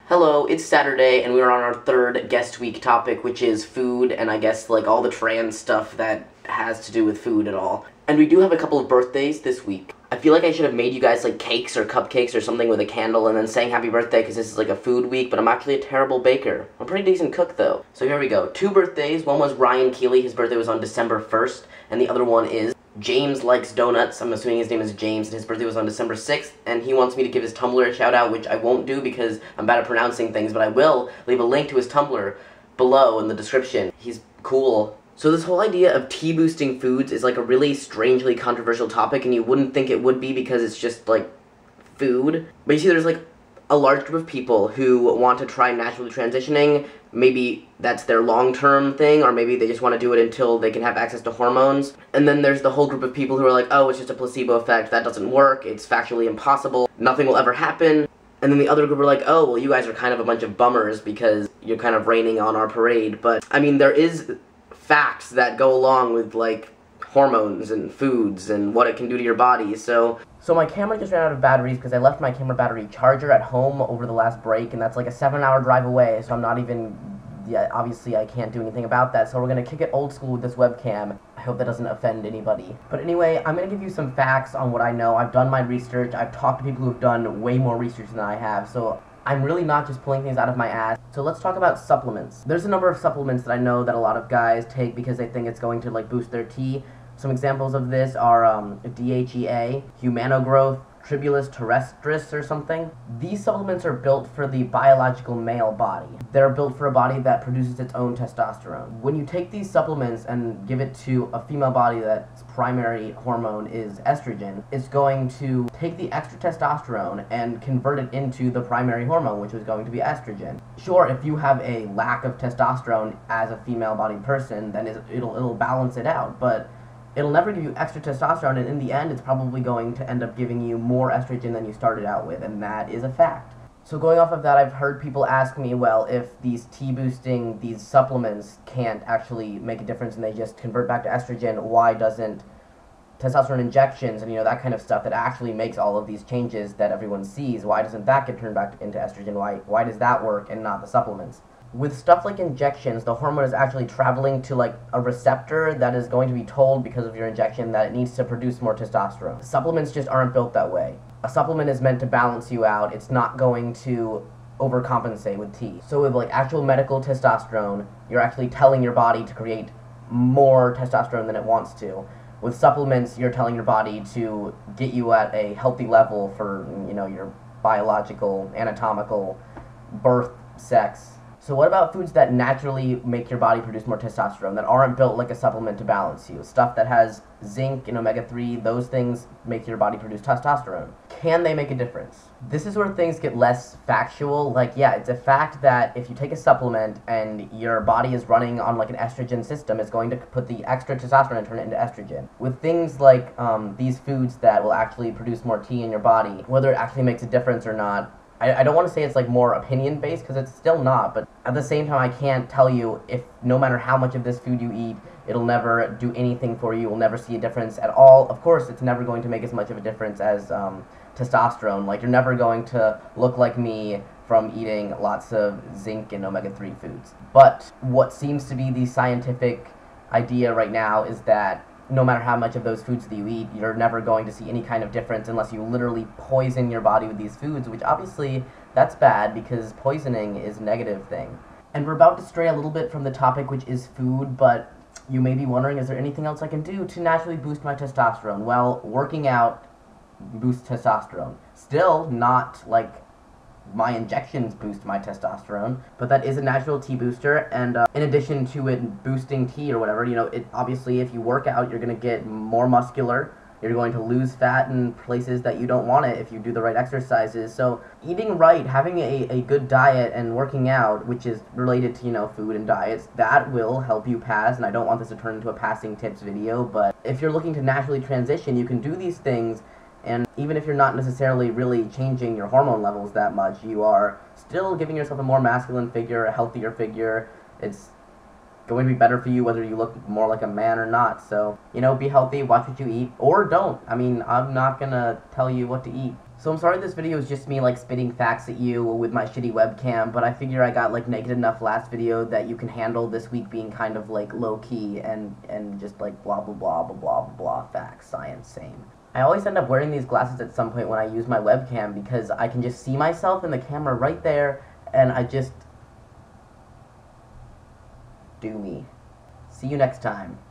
Hello, it's Saturday, and we are on our third guest week topic, which is food, and I guess, like, all the trans stuff that has to do with food at all. And we do have a couple of birthdays this week. I feel like I should have made you guys, like, cakes or cupcakes or something with a candle and then saying happy birthday because this is, like, a food week, but I'm actually a terrible baker. I'm a pretty decent cook, though. So here we go. Two birthdays. One was Ryan Keeley. His birthday was on December 1st, and the other one is James Likes Donuts. I'm assuming his name is James, and his birthday was on December 6th, and he wants me to give his Tumblr a shout-out, which I won't do because I'm bad at pronouncing things, but I will leave a link to his Tumblr below in the description. He's cool. So this whole idea of tea-boosting foods is like a really strangely controversial topic, and you wouldn't think it would be because it's just, like, food. But you see, there's, like, a large group of people who want to try naturally transitioning. Maybe that's their long-term thing, or maybe they just want to do it until they can have access to hormones. And then there's the whole group of people who are like, oh, it's just a placebo effect, that doesn't work, it's factually impossible, nothing will ever happen. And then the other group are like, oh, well, you guys are kind of a bunch of bummers because you're kind of raining on our parade. But, I mean, there is facts that go along with, like, hormones and foods and what it can do to your body, so my camera just ran out of batteries because I left my camera battery charger at home over the last break, and that's like a 7-hour drive away, so I'm not even, obviously I can't do anything about that, so we're gonna kick it old school with this webcam. I hope that doesn't offend anybody. But anyway, I'm gonna give you some facts on what I know. I've done my research, I've talked to people who've done way more research than I have, so I'm really not just pulling things out of my ass. So let's talk about supplements. There's a number of supplements that I know that a lot of guys take because they think it's going to, like, boost their T. Some examples of this are DHEA, Humanogrowth, Tribulus terrestris or something. These supplements are built for the biological male body. They're built for a body that produces its own testosterone. When you take these supplements and give it to a female body that's primary hormone is estrogen, it's going to take the extra testosterone and convert it into the primary hormone, which is going to be estrogen. Sure, if you have a lack of testosterone as a female-bodied person, then it'll balance it out, but it'll never give you extra testosterone, and in the end, it's probably going to end up giving you more estrogen than you started out with, and that is a fact. So going off of that, I've heard people ask me, well, if these T-boosting, these supplements can't actually make a difference and they just convert back to estrogen, why doesn't testosterone injections and, that kind of stuff that actually makes all of these changes that everyone sees, why doesn't that get turned back into estrogen? Why does that work and not the supplements? With stuff like injections, the hormone is actually traveling to, like, a receptor that is going to be told because of your injection that it needs to produce more testosterone. Supplements just aren't built that way. A supplement is meant to balance you out. It's not going to overcompensate with T. So with, like, actual medical testosterone, you're actually telling your body to create more testosterone than it wants to. With supplements, you're telling your body to get you at a healthy level for, your biological, anatomical, birth, sex. So what about foods that naturally make your body produce more testosterone, that aren't built like a supplement to balance you? Stuff that has zinc and omega-3, those things make your body produce testosterone. Can they make a difference? This is where things get less factual. Like, yeah, it's a fact that if you take a supplement and your body is running on, like, an estrogen system, it's going to put the extra testosterone and turn it into estrogen. With things like these foods that will actually produce more T in your body, whether it actually makes a difference or not, I don't want to say it's, like, more opinion-based, because it's still not, but at the same time, I can't tell you if no matter how much of this food you eat, it'll never do anything for you, you'll never see a difference at all. Of course, it's never going to make as much of a difference as testosterone. Like, you're never going to look like me from eating lots of zinc and omega-3 foods. But what seems to be the scientific idea right now is that no matter how much of those foods that you eat, you're never going to see any kind of difference unless you literally poison your body with these foods, which obviously that's bad because poisoning is a negative thing. And we're about to stray a little bit from the topic, which is food, but you may be wondering, is there anything else I can do to naturally boost my testosterone? Well, working out boosts testosterone. Still not like my injections boost my testosterone, but that is a natural T booster, and in addition to it boosting T or whatever, it obviously, if you work out, you're going to get more muscular, you're going to lose fat in places that you don't want it if you do the right exercises. So eating right, having a good diet and working out, which is related to, food and diets, that will help you pass, and I don't want this to turn into a passing tips video, but if you're looking to naturally transition, you can do these things. And even if you're not necessarily really changing your hormone levels that much, you are still giving yourself a more masculine figure, a healthier figure. It's going to be better for you whether you look more like a man or not. So, be healthy, watch what you eat, or don't. I mean, I'm not going to tell you what to eat. So I'm sorry this video is just me, like, spitting facts at you with my shitty webcam, but I figure I got, like, negative enough last video that you can handle this week being kind of, like, low-key and just, like, blah, blah, blah, blah, blah, blah, blah, facts, science, same. I always end up wearing these glasses at some point when I use my webcam because I can just see myself in the camera right there, and I just do me. See you next time.